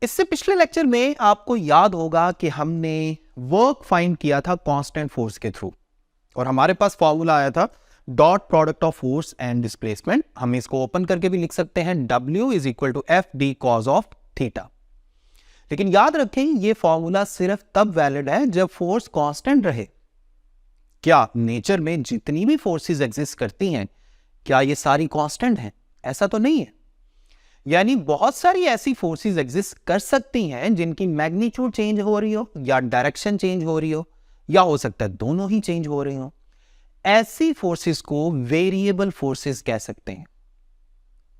इससे पिछले लेक्चर में आपको याद होगा कि हमने वर्क फाइंड किया था कांस्टेंट फोर्स के थ्रू और हमारे पास फॉर्मूला आया था dot product of force and displacement. हम इसको ओपन करके भी लिख सकते हैं W is equal to F D cos of theta. लेकिन याद रखें ये फॉर्मूला सिर्फ तब वैलिड है जब फोर्स कांस्टेंट रहे। क्या नेचर में जितनी भी फोर्सेस एग्जिस्ट करती हैं क्या ये सारी कांस्टेंट हैं? ऐसा तो नहीं है। यानी बहुत सारी ऐसी फोर्सेस एग्जिस्ट कर सकती हैं जिनकी मैग्नीट्यूड चेंज हो रही हो या डायरेक्शन चेंज हो रही हो या हो सकता है दोनों ही चेंज हो रही हो। ऐसी फोर्सेस को वेरिएबल फोर्सेस कह सकते हैं।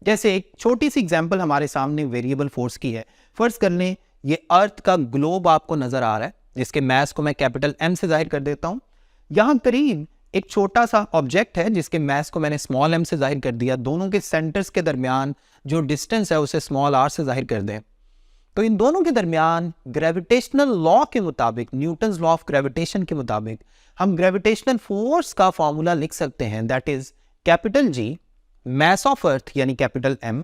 जैसे एक छोटी सी एग्जांपल हमारे सामने वेरिएबल फोर्स की है। फर्ज कर लें ये अर्थ का ग्लोब आपको नजर आ रहा है जिसके मास को मैं कैपिटल M से जाहिर कर देता हूं। यहां करीब एक छोटा सा ऑब्जेक्ट है जिसके मास को मैंने स्मॉल m से जाहिर कर दिया। दोनों के सेंटर्स के दरमियान जो डिस्टेंस है उसे स्मॉल r से जाहिर कर दें तो इन दोनों के दरमियान ग्रेविटेशनल लॉ के मुताबिक, न्यूटन्स लॉ ऑफ ग्रेविटेशन के मुताबिक हम ग्रेविटेशनल फोर्स का फॉर्मूला लिख सकते हैं that is capital G mass of earth यानी capital M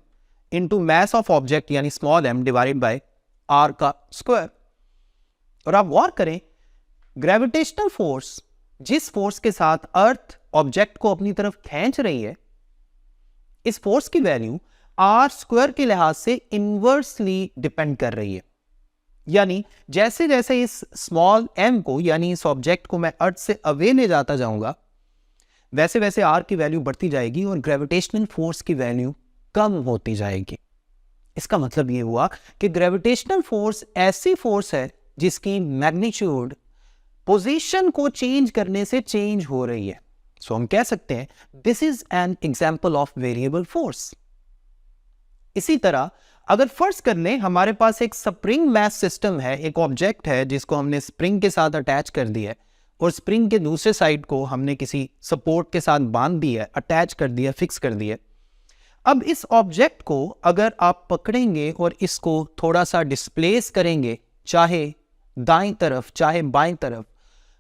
into mass of object यानी small m divided by r का स्क्वायर। और आप गौर करें ग्रेविटेशनल फोर्स जिस फोर्स के साथ अर्थ ऑब्जेक्ट को अपनी तरफ खींच रही है इस फोर्स की वैल्यू आर स्क्वायर के लिहाज से इनवर्सली डिपेंड कर रही है। यानी जैसे जैसे इस स्मॉल m को यानी इस ऑब्जेक्ट को मैं अर्थ से अवे ले जाता जाऊंगा वैसे वैसे r की वैल्यू बढ़ती जाएगी और ग्रेविटेशनल फोर्स की वैल्यू कम होती जाएगी। इसका मतलब यह हुआ कि ग्रेविटेशनल फोर्स ऐसी फोर्स है जिसकी मैग्नीट्यूड पोजीशन को चेंज करने से चेंज हो रही है। सो हम कह सकते हैं this is an example of variable force. इसी तरह अगर फर्ज कर लें हमारे पास एक स्प्रिंग मास सिस्टम है, एक ऑब्जेक्ट है जिसको हमने स्प्रिंग के साथ अटैच कर दिया है और स्प्रिंग के दूसरे साइड को हमने किसी सपोर्ट के साथ बांध दिया है, अटैच कर दिया, फिक्स कर दिया। अब इस ऑब्जेक्ट को अगर आप पकड़ेंगे और इसको थोड़ा सा डिस्प्लेस करेंगे चाहे दाईं तरफ चाहे बाईं तरफ,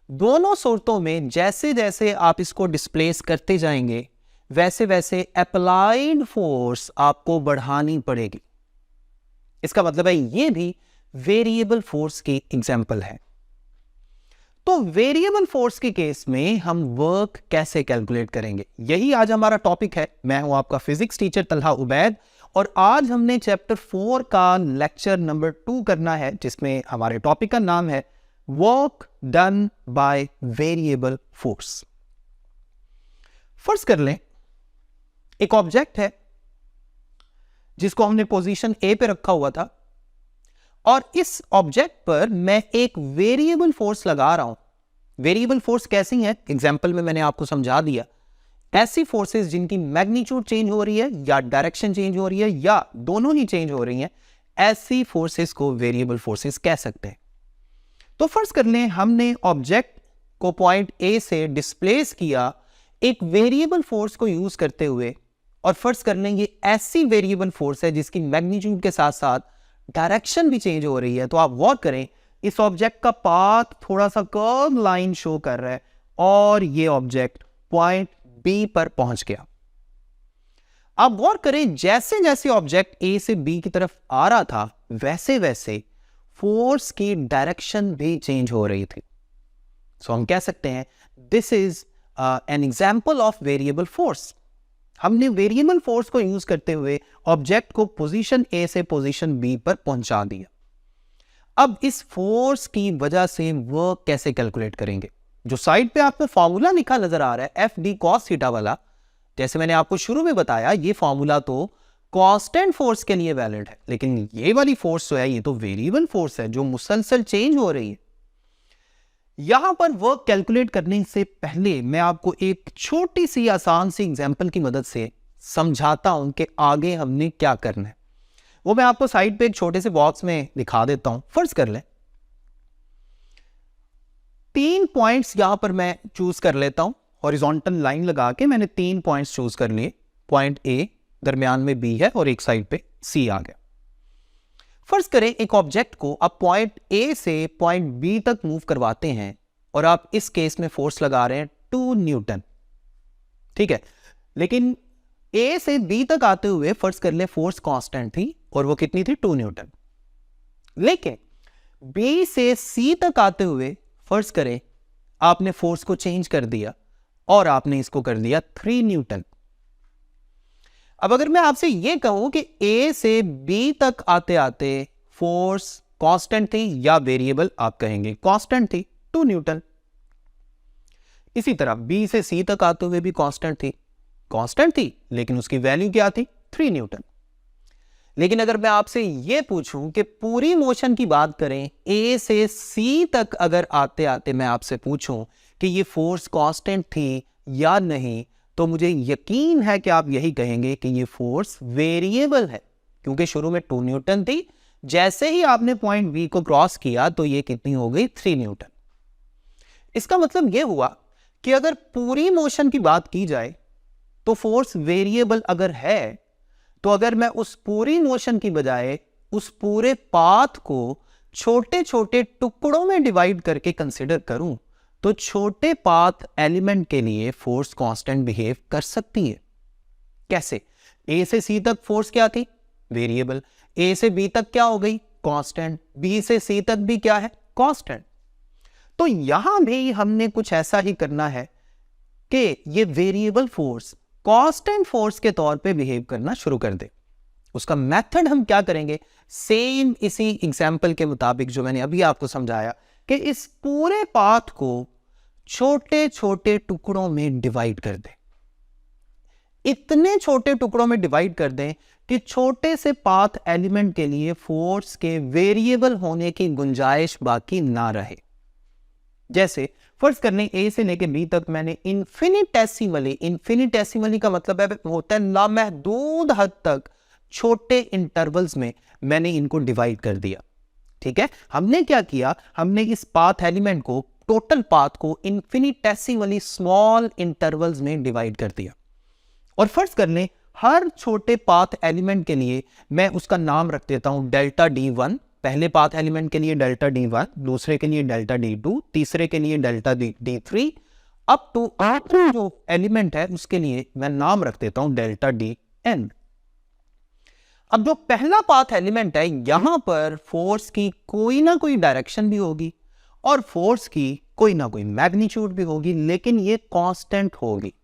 दोनों सूरतों में जैसे जैसे आप इसको डिस्प्लेस करते जाएंगे वैसे वैसे अप्लाइड फोर्स आपको बढ़ानी पड़ेगी। इसका मतलब है ये भी वेरिएबल फोर्स की एग्जांपल है। तो वेरिएबल फोर्स के केस में हम वर्क कैसे कैलकुलेट करेंगे यही आज हमारा टॉपिक है। मैं हूं आपका फिजिक्स टीचर तलहा उबैद और आज हमने चैप्टर 4 का लेक्चर नंबर 2 करना है जिसमें हमारे टॉपिक का नाम है work done by variable force. फर्ज कर लें एक ऑब्जेक्ट है जिसको हमने पोजीशन A पे रखा हुआ था और इस ऑब्जेक्ट पर मैं एक वेरिएबल फोर्स लगा रहा हूं। वेरिएबल फोर्स कैसी है एग्जांपल में मैंने आपको समझा दिया। ऐसी फोर्सेस जिनकी मैग्नीट्यूड चेंज हो रही है या डायरेक्शन चेंज हो रही है या दोनों ही चेंज हो रही हैं, ऐसी फोर्सेस को वेरिएबल फोर्सेस कह सकते हैं। तो फर्ज कर लें हमने ऑब्जेक्ट को पॉइंट A से डिस्प्लेस किया एक वेरिएबल फोर्स को यूज करते हुए और फर्ज कर लें ये ऐसी वेरिएबल फोर्स है जिसकी मैग्नीट्यूड के साथ साथ डायरेक्शन भी चेंज हो रही है। तो आप गौर करें इस ऑब्जेक्ट का पाथ थोड़ा सा कर्व लाइन शो कर रहा है और ये ऑब्जेक्ट पॉइंट B पर पहुंच गया। आप गौर करें जैसे जैसे ऑब्जेक्ट A से B की तरफ आ रहा था वैसे वैसे फोर्स की डायरेक्शन भी चेंज हो रही थी। सो हम कह सकते हैं this is an example of variable force. हमने वेरिएबल फोर्स को यूज करते हुए ऑब्जेक्ट को पोजीशन A से पोजीशन B पर पहुंचा दिया। अब इस फोर्स की वजह से वर्क कैसे कैलकुलेट करेंगे? जो साइड पे आपको फॉर्मूला लिखा नजर आ रहा है एफ डी कॉस थीटा वाला, जैसे मैंने आपको शुरू में बताया ये फॉर्मूला तो कांस्टेंट फोर्स के लिए वैलिड है, लेकिन ये वाली फोर्स जो है ये तो वेरिएबल फोर्स है जो मुसलसल चेंज हो रही है। यहां पर वर्क कैलकुलेट करने से पहले मैं आपको एक छोटी सी आसान सी एग्जांपल की मदद से समझाता हूं कि आगे हमने क्या करना है। वो मैं आपको साइड पे एक छोटे से बॉक्स में दिखा देता हूं। फर्ज कर लें 3 पॉइंट्स यहां पर मैं चूज कर लेता हूं। हॉरिजॉन्टल लाइन लगा के मैंने 3 पॉइंट्स चूज कर लिए। पॉइंट A, दरमियान में B है और एक साइड पे C आ गया। फर्ज करें एक ऑब्जेक्ट को आप पॉइंट A से पॉइंट B तक मूव करवाते हैं और आप इस केस में फोर्स लगा रहे हैं 2 न्यूटन। ठीक है, लेकिन A से B तक आते हुए फर्ज कर ले फोर्स कांस्टेंट थी और वो कितनी थी? 2 न्यूटन। लेकिन B से C तक आते हुए फर्ज करें आपने फोर्स को चेंज कर दिया और आपने इसको कर दिया 3 न्यूटन। अब अगर मैं आपसे यह कहूं कि A से B तक आते आते फोर्स कांस्टेंट थी या वेरिएबल, आप कहेंगे कांस्टेंट थी 2 न्यूटन। इसी तरह B से C तक आते हुए भी कांस्टेंट थी लेकिन उसकी वैल्यू क्या थी 3 न्यूटन। लेकिन अगर मैं आपसे यह पूछूं कि पूरी मोशन की बात करें, A से C तक अगर आते आते मैं आपसे पूछूं कि ये फोर्स कांस्टेंट थी या नहीं, तो मुझे यकीन है कि आप यही कहेंगे कि ये फोर्स वेरिएबल है, क्योंकि शुरू में 2 न्यूटन थी, जैसे ही आपने पॉइंट B को क्रॉस किया तो ये कितनी हो गई 3 न्यूटन। इसका मतलब यह हुआ कि अगर पूरी मोशन की बात की जाए तो फोर्स वेरिएबल अगर है, तो अगर मैं उस पूरी मोशन की बजाय उस पूरे पाथ को छोटे छोटे टुकड़ों में डिवाइड करके कंसिडर करूं, तो छोटे पाथ एलिमेंट के लिए फोर्स कांस्टेंट बिहेव कर सकती है। कैसे? A से C तक फोर्स क्या थी? वेरिएबल। A से B तक क्या हो गई? कांस्टेंट। B से C तक भी क्या है? कांस्टेंट। तो यहां भी हमने कुछ ऐसा ही करना है कि ये वेरिएबल फोर्स कांस्टेंट फोर्स के तौर पे बिहेव करना शुरू कर दे। उसका मेथड हम क्या करेंगे? सेम इसी एग्जांपल के मुताबिक जो मैंने अभी आपको समझाया कि इस पूरे पाथ को छोटे छोटे टुकड़ों में डिवाइड कर दें। इतने छोटे टुकड़ों में डिवाइड कर दें कि छोटे से पाथ एलिमेंट के लिए फोर्स के वेरिएबल होने की गुंजाइश बाकी ना रहे। जैसे फर्ज करने A से लेके B तक मैंने इन्फिनिटेसिमली का मतलब है होता है लामहदूद हद तक छोटे इंटरवल्स में मैंने इनको डिवाइड कर दिया। ठीक है, हमने क्या किया? हमने इस पाथ एलिमेंट को, टोटल पाथ को इन्फिनिटेसिमली स्मॉल इंटरवल्स में डिवाइड कर दिया। और फर्ज कर लें हर छोटे पाथ एलिमेंट के लिए मैं उसका नाम रख देता हूं डेल्टा D1। पहले पाथ एलिमेंट के लिए डेल्टा D1, दूसरे के लिए डेल्टा D2, तीसरे के लिए डेल्टा D3, अप टू आखिरी जो एलिमेंट है उसके लिए मैं नाम रख देता हूं डेल्टा Dn। अब जो पहला पाथ एलिमेंट है, यहां पर फोर्स की कोई ना कोई डायरेक्शन भी होगी और फोर्स की कोई ना कोई मैग्नीट्यूड भी होगी, लेकिन ये कांस्टेंट होगी।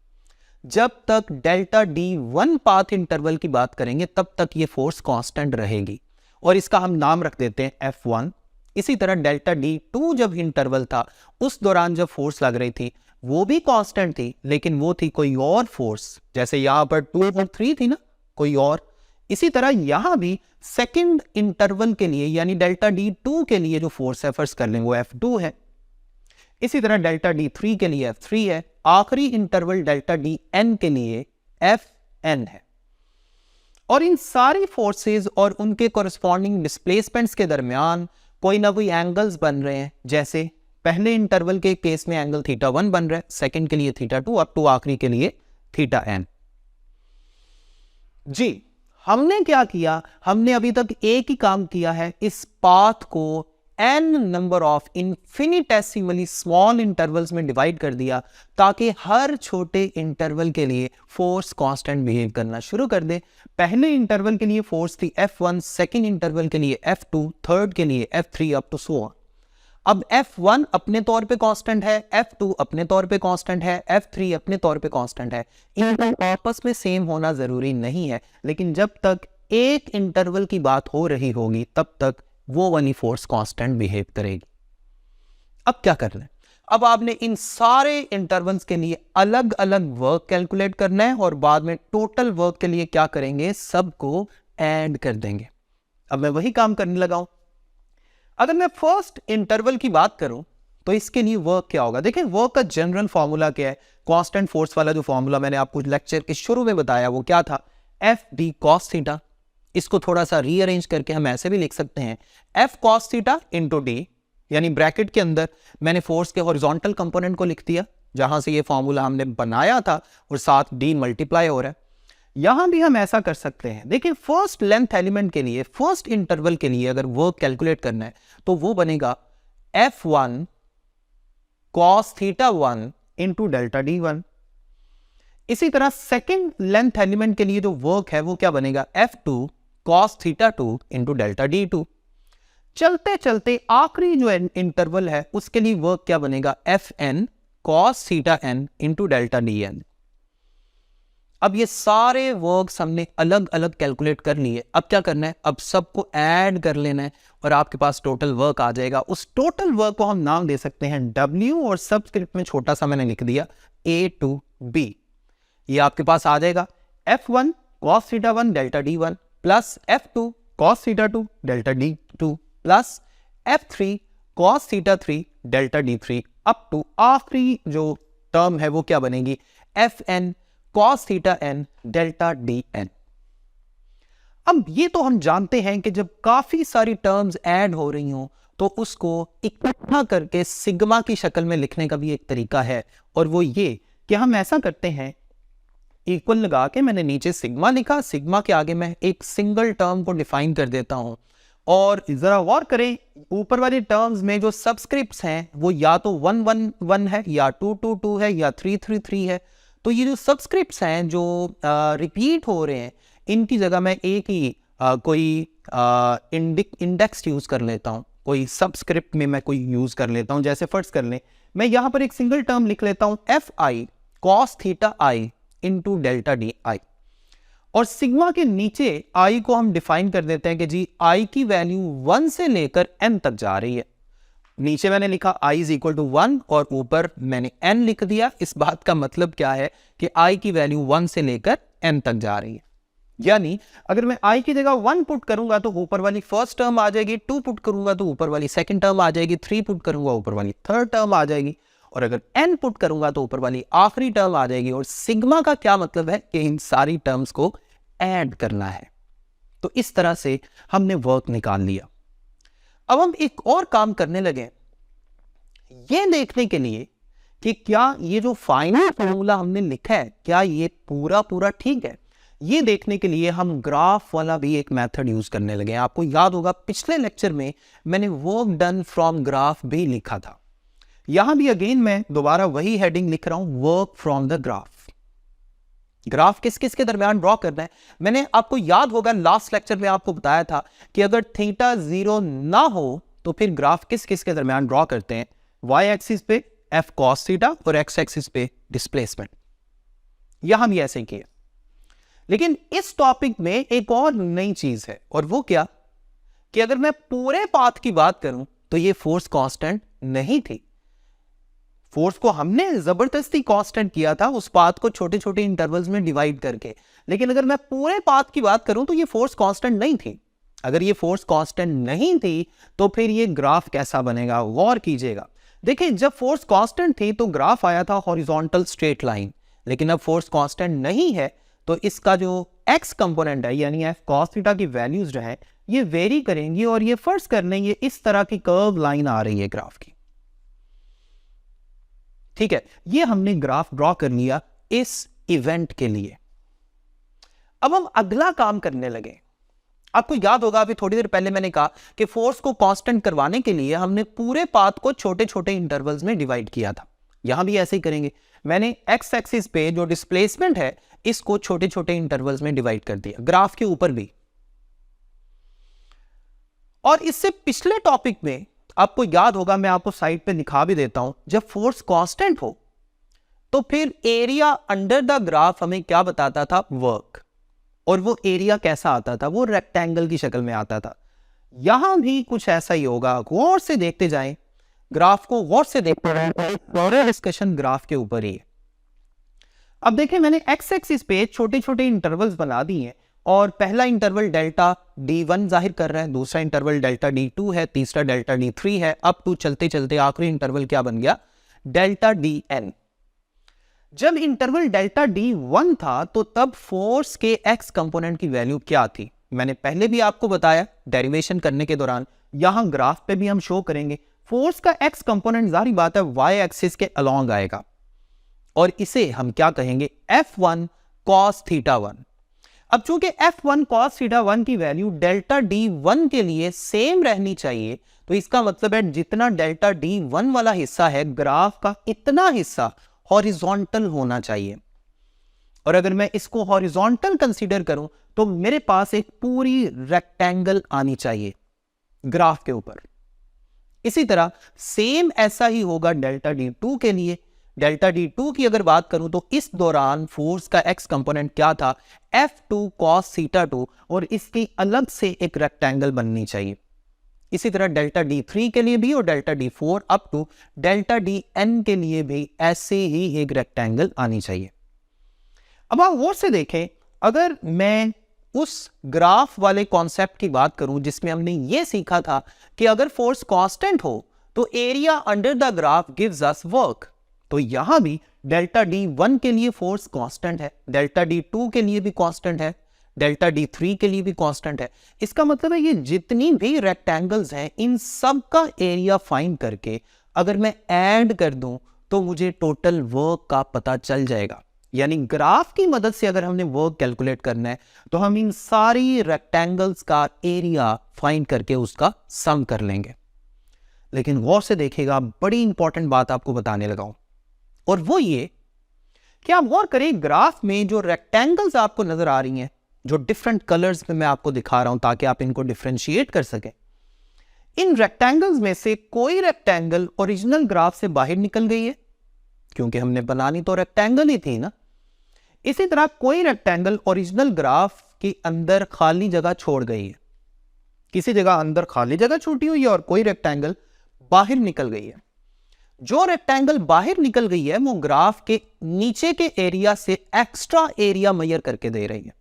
जब तक डेल्टा D1 पाथ इंटरवल की बात करेंगे तब तक ये फोर्स कांस्टेंट रहेगी और इसका हम नाम रख देते हैं F1। इसी तरह डेल्टा D2 जब इंटरवल था उस दौरान जब फोर्स लग रही थी वो भी कांस्टेंट थी, लेकिन वो थी कोई और फोर्स, जैसे यहां पर 2 और 3 थी ना, कोई और। इसी तरह यहां भी सेकंड इंटरवल के लिए यानी डेल्टा D2 के लिए जो फोर्स है फर्ज कर लें वो F2 है। इसी तरह डेल्टा D3 के लिए F3 है। आखिरी इंटरवल डेल्टा Dn के लिए Fn है। और इन सारी फोर्सेस और उनके कोरिस्पॉन्डिंग डिस्प्लेसमेंट्स के दरमियान कोई ना कोई एंगल्स बन रहे हैं। जैसे पहले इंटरवल के केस में एंगल θ1 बन रहा है, सेकंड के लिए θ2, अप टू आखिरी के लिए θn। जी, हमने क्या किया? हमने अभी तक एक ही काम किया है, इस पाथ को n number of infinitesimally small intervals में डिवाइड कर दिया ताकि हर छोटे इंटरवल के लिए फोर्स कांस्टेंट बिहेव करना शुरू कर दे। पहले इंटरवल के लिए फोर्स थी F1, सेकंड इंटरवल के लिए F2, थर्ड के लिए F3, up to so on. अब F1 अपने तौर पे कांस्टेंट है, F2 अपने तौर पे कांस्टेंट है, F3 अपने तौर पे कांस्टेंट है। इनका आपस में सेम होना जरूरी नहीं है, लेकिन जब तक एक इंटरवल की बात हो रही होगी तब तक वो वाली फोर्स कांस्टेंट बिहेव करेगी। अब क्या करना है? अब आपने इन सारे इंटरवल्स के लिए अलग अलग वर्क कैलकुलेट करना है और बाद में टोटल वर्क के लिए क्या करेंगे? सबको ऐड कर देंगे। अब मैं वही काम करने लगा हूं। अगर मैं फर्स्ट इंटरवल की बात करूं तो इसके लिए वर्क क्या होगा? देखिए, वर्क का जनरल फॉर्मूला क्या है? कांस्टेंट फोर्स वाला जो फॉर्मूला मैंने आपको लेक्चर के शुरू में बताया वो क्या था? Fd cos theta. इसको थोड़ा सा रीअरेंज करके हम ऐसे भी लिख सकते हैं F cos theta into D, यानी ब्रैकेट के अंदर मैंने फोर्स के हॉरिजॉन्टल कंपोनेंट को लिख दिया जहां से ये फॉर्मूला हमने बनाया था और साथ डी मल्टीप्लाई हो रहा है। यहां भी हम ऐसा कर सकते हैं। देखिए, फर्स्ट लेंथ एलिमेंट के लिए, फर्स्ट इंटरवल के लिए अगर वर्क कैलकुलेट करना है तो वो बनेगा F1 cos theta 1 into delta D1। इसी तरह सेकेंड लेंथ एलिमेंट के लिए जो वर्क है वो क्या बनेगा? F2 cos theta 2 into delta D2। चलते चलते आखिरी जो इंटरवल है उसके लिए वर्क क्या बनेगा, F N cos theta N into delta D N. अब ये सारे वर्क्स हमने अलग अलग कैलकुलेट कर लिए, अब क्या करना है, अब सबको ऐड कर लेना है और आपके पास टोटल वर्क आ जाएगा। उस टोटल वर्क को हम नाम दे सकते हैं W और सबस्क्रिप्ट में छोटा सा मैंने लिख दिया A to B। ये आपके पास आ जाएगा F1 cos theta 1 delta D1 plus F2 cos theta 2 delta D2 plus F3 cos theta 3 delta D3 up to आखिरी जो टर्म है वो क्या बनेगी, Fn cos theta n delta dn। अब ये तो हम जानते हैं कि जब काफी सारी टर्म्स ऐड हो रही हो तो उसको इकट्ठा करके सिग्मा की शक्ल में लिखने का भी एक तरीका है, और वो ये कि हम ऐसा करते हैं, इक्वल लगा के मैंने नीचे सिग्मा लिखा, सिग्मा के आगे मैं एक सिंगल टर्म को डिफाइन कर देता हूं, और जरा गौर करें ऊपर वाली टर्म्स में जो सबस्क्रिप्ट्स हैं वो या तो 1 1 1 है या 2 2 2 है या 3 3 3 है। तो ये जो सबस्क्रिप्ट्स हैं जो रिपीट हो रहे हैं इनकी जगह मैं एक ही कोई इंडेक्स यूज कर लेता हूं, कोई सबस्क्रिप्ट में मैं कोई यूज कर लेता हूं। जैसे फर्स्ट कर लें, मैं यहां पर एक सिंगल टर्म लिख लेता हूं F I cos theta I into delta D I, और सिग्मा के नीचे आई को हम डिफाइन कर देते हैं कि जी आई की वैल्यू 1 से लेकर n तक जा रही है। नीचे मैंने लिखा i इज इक्वल टू 1 और ऊपर मैंने n लिख दिया। इस बात का मतलब क्या है कि i की वैल्यू 1 से लेकर n तक जा रही है, यानी अगर मैं i की जगह 1 पुट करूंगा तो ऊपर वाली फर्स्ट टर्म आ जाएगी, 2 पुट करूंगा तो ऊपर वाली सेकंड टर्म आ जाएगी, 3 पुट करूंगा ऊपर वाली थर्ड टर्म आ जाएगी, और अगर n पुट करूंगा तो ऊपर वाली आखिरी टर्म आ जाएगी। और सिग्मा का क्या मतलब है कि इन सारी टर्म्स को ऐड करना है। तो इस तरह से हमने वर्क निकाल लिया। अब हम एक और काम करने लगे, ये देखने के लिए कि क्या ये जो फाइनल फॉर्मूला हमने लिखा है क्या ये पूरा ठीक है। ये देखने के लिए हम ग्राफ वाला भी एक मेथड यूज करने लगे। आपको याद होगा पिछले लेक्चर में मैंने वर्क डन फ्रॉम ग्राफ भी लिखा था। यहां भी अगेन मैं दोबारा वही हेडिंग लिख रहा हूं, work from the graph. Graph किस किस के दरमियान ड्रॉ करना है, मैंने आपको याद होगा लास्ट लेक्चर में आपको बताया था कि अगर थीटा 0 ना हो तो फिर ग्राफ किस किस के दरमियान ड्रॉ करते हैं, y एक्सिस पे f cos थीटा और x एक्सिस पे डिस्प्लेसमेंट। यहां भी ऐसे ही किया, लेकिन इस टॉपिक में एक और नई चीज है, और वो क्या कि अगर मैं पूरे पाथ की बात करूं तो ये फोर्स कांस्टेंट नहीं थी। फोर्स को हमने जबरदस्ती कांस्टेंट किया था उस पाथ को छोटे छोटे इंटरवल्स में डिवाइड करके, लेकिन अगर मैं पूरे पाथ की बात करूं तो ये फोर्स कांस्टेंट नहीं थी। अगर ये फोर्स कांस्टेंट नहीं थी तो फिर ये ग्राफ कैसा बनेगा, गौर कीजिएगा। देखिए जब फोर्स कांस्टेंट थी तो ग्राफ आया था हॉरिजॉन्टल स्ट्रेट लाइन, लेकिन अब फोर्स कांस्टेंट नहीं है तो इसका जो x कंपोनेंट है यानी f cos थीटा की वैल्यूज जो है ये वेरी करेंगी, और ये फर्ज कर लें ये इस तरह की कर्व लाइन आ रही है ग्राफ की। ठीक है, ये हमने ग्राफ ड्रॉ कर लिया इस इवेंट के लिए। अब हम अगला काम करने लगे। आपको याद होगा अभी थोड़ी देर पहले मैंने कहा कि फोर्स को कांस्टेंट करवाने के लिए हमने पूरे पाथ को छोटे छोटे इंटरवल्स में डिवाइड किया था। यहां भी ऐसे ही करेंगे। मैंने एक्स एक्सिस पे जो डिस्प्लेसमेंट है इसको छोटे छोटे इंटरवल्स में डिवाइड कर दिया, ग्राफ के ऊपर भी। और इससे पिछले टॉपिक में आपको याद होगा, मैं आपको साइड पे दिखा भी देता हूं, जब फोर्स कांस्टेंट हो तो फिर एरिया अंडर द ग्राफ हमें क्या बताता था, वर्क। और वो एरिया कैसा आता था, वो रेक्टेंगल की शक्ल में आता था। यहां भी कुछ ऐसा ही होगा, गौर से देखते जाएं, ग्राफ को गौर से देखते रहें, सारा डिस्कशन ग्राफ के ऊपर ही है। अब देखें मैंने एक्स एक्सिस पे छोटे छोटे इंटरवल्स बना दिए हैं, और पहला इंटरवल डेल्टा D1 जाहिर कर रहा है, दूसरा इंटरवल डेल्टा D2 है, तीसरा डेल्टा D3 है, अप टू चलते चलते आखिरी इंटरवल क्या बन गया, डेल्टा DN। जब इंटरवल डेल्टा D1 था तो तब फोर्स के x कंपोनेंट की वैल्यू क्या थी, मैंने पहले भी आपको बताया डेरिवेशन करने के दौरान, यहां ग्राफ पे भी हम शो करेंगे। फोर्स का x कंपोनेंट जारी बात है y एक्सिस के अलोंग आएगा, और इसे हम क्या कहेंगे, F1 cos थीटा 1। अब चूंकि F1 cos थीटा 1 की वैल्यू डेल्टा D1 के लिए सेम रहनी चाहिए, तो इसका मतलब है जितना डेल्टा D1 वाला हिस्सा है ग्राफ का इतना हिस्सा हॉरिजॉन्टल होना चाहिए। और अगर मैं इसको हॉरिजॉन्टल कंसीडर करूं तो मेरे पास एक पूरी रेक्टेंगल आनी चाहिए। ग्राफ के ऊपर। इसी तरह सेम ऐसा ही होगा डेल्टा D2 के लिए। डेल्टा D2 की अगर बात करूं तो इस दौरान फोर्स का एक्स कंपोनेंट क्या था, F2 cos θ2, और इसकी अलग से एक रेक्टेंगल बननी चाहिए। इसी तरह डेल्टा D3 के लिए भी और delta D4 up to delta Dn के लिए भी ऐसे ही एक रेक्टेंगल आनी चाहिए। अब आप गौर से देखें, अगर मैं उस ग्राफ वाले कॉन्सेप्ट की बात करूं जिसमें हमने ये सीखा था कि अगर फोर्स कांस्टेंट हो तो area under the graph gives us work, तो यहां भी डेल्टा D1 के लिए फोर्स कांस्टेंट है, डेल्टा D2 के लिए भी कांस्टेंट है, डेल्टा D3 के लिए भी कांस्टेंट है। इसका मतलब है ये जितनी भी रेक्टेंगल्स हैं इन सब का एरिया फाइंड करके अगर मैं ऐड कर दूं तो मुझे टोटल वर्क का पता चल जाएगा। यानी ग्राफ की मदद से अगर हमने वर्क कैलकुलेट करना है तो हम इन सारी रेक्टेंगल्स का एरिया फाइंड करके उसका सम कर लेंगे। लेकिन गौर से देखिएगा, बड़ी इंपॉर्टेंट बात आपको बताने लगा हूं, और वो ये कि आप गौर करें, ग्राफ में जो रेक्टेंगल्स आपको नजर आ रही हैं, जो डिफरेंट कलर्स में मैं आपको दिखा रहा हूं ताकि आप इनको डिफरेंशिएट कर सकें, इन रेक्टेंगल्स में से कोई रेक्टेंगल ओरिजिनल ग्राफ से बाहर निकल गई है, क्योंकि हमने बनानी तो रेक्टेंगल ही थी ना। इसी तरह कोई रेक्टेंगल ओरिजिनल ग्राफ के अंदर खाली जगह छोड़ गई है, किसी जगह अंदर खाली जगह छूटी हुई है और कोई रेक्टेंगल बाहर निकल गई है। जो रेक्टेंगल बाहर निकल गई है वो ग्राफ के नीचे के एरिया से एक्स्ट्रा एरिया मेजर करके दे रही है,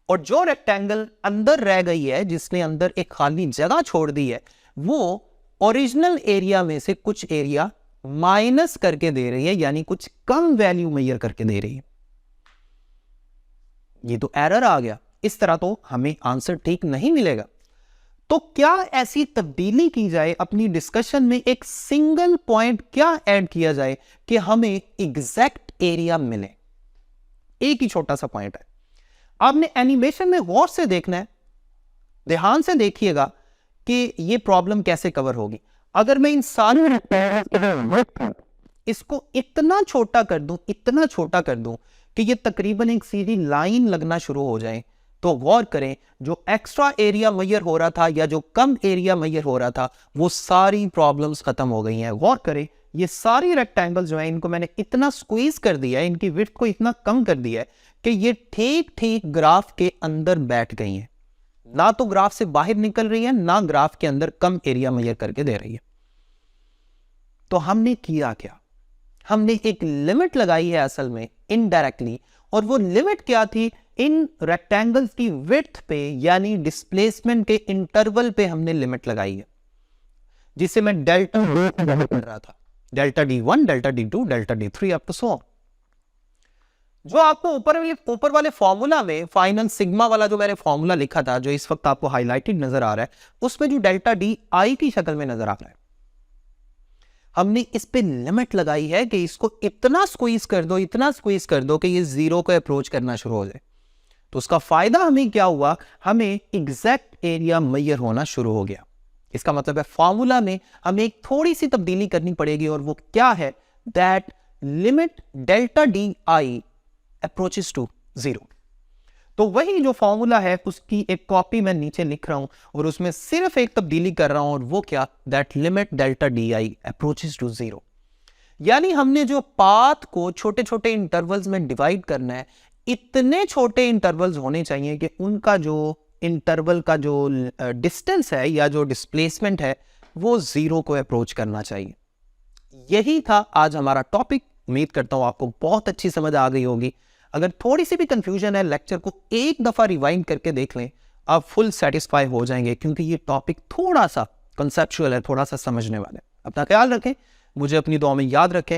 और जो रेक्टेंगल अंदर रह गई है, जिसने अंदर एक खाली जगह छोड़ दी है, वो ओरिजिनल एरिया में से कुछ एरिया माइनस करके दे रही है, यानी कुछ कम वैल्यू मेजर करके दे रही है। ये तो एरर आ गया, इस तरह तो हमें आंसर ठीक नहीं मिलेगा। तो क्या ऐसी तब्दीली की जाए अपनी डिस्कशन में, एक सिंगल पॉइंट क्या ऐड किया जाए कि हमें एग्जैक्ट एरिया मिले। एक ही छोटा सा पॉइंट है, आपने एनिमेशन में गौर से देखना है, ध्यान से देखिएगा कि ये प्रॉब्लम कैसे कवर होगी। अगर मैं इन सारे इसको इतना छोटा कर दूं, इतना छोटा कर दूं कि ये तकरीबन एक सीधी लाइन लगना शुरू हो जाए, तो गौर करें, जो एक्स्ट्रा एरिया मेजर हो रहा था या जो कम एरिया मेजर हो रहा था, वो सारी प्रॉब्लम्स खत्म हो गई हैं। गौर करें, ये सारी रेक्टेंगल जो है, इनको मैंने इतना स्क्वीज कर दिया है, इनकी विड्थ को इतना कम कर दिया है कि ये ठीक ठीक ग्राफ के अंदर बैठ गई हैं। ना तो ग्राफ से बाहर निकल रही है, ना ग्राफ के अंदर कम एरिया मेजर करके दे रही है। तो हमने किया क्या, हमने एक लिमिट लगाई है असल में इनडायरेक्टली, और वो लिमिट क्या थी, इन रेक्टेंगल्स की विड्थ पे यानी डिस्प्लेसमेंट के इंटरवल पे हमने लिमिट लगाई है, जिसे मैं डेल्टा कर रहा था, delta D1, delta D2, delta D3 up to so on. जो आपको ऊपर वाले फॉर्मूला में फाइनल सिग्मा वाला जो मैंने फॉर्मूला लिखा था, जो इस वक्त आपको हाईलाइटेड नजर आ रहा है, उसमें जो डेल्टा DI की शक्ल में नजर आ रहा है, हमने इस पे लिमिट लगाई है कि इसको इतना स्क्वीज कर दो, इतना स्क्वीज कर दो कि ये जीरो को अप्रोच करना शुरू हो जाए। तो उसका फायदा हमें क्या हुआ, हमें एग्जैक्ट एरिया मेजर होना शुरू हो गया। इसका मतलब है फॉर्मूला में हमें एक थोड़ी सी तब्दीली करनी पड़ेगी, और वो क्या है, that limit delta DI approaches to zero. तो वही जो फॉर्मूला है उसकी एक कॉपी मैं नीचे लिख रहा हूं, और उसमें सिर्फ एक तब्दीली कर रहा हूं, और वो क्या, that limit delta DI approaches to zero. यानी हमने जो पाथ को छोटे छोटे इंटरवल्स में डिवाइड करना है, इतने छोटे इंटरवल्स होने चाहिए कि उनका जो इंटरवल का जो डिस्टेंस है या जो डिस्प्लेसमेंट है वो जीरो को अप्रोच करना चाहिए। यही था आज हमारा टॉपिक। उम्मीद करता हूं आपको बहुत अच्छी समझ आ गई होगी। अगर थोड़ी सी भी कंफ्यूजन है, लेक्चर को एक दफा रिवाइंड करके देख लें, आप फुल सेटिस्फाई हो जाएंगे, क्योंकि ये टॉपिक थोड़ा सा कंसेप्चुअल है, थोड़ा सा समझने वाला है। अपना ख्याल रखें, मुझे अपनी दुआ में याद रखें।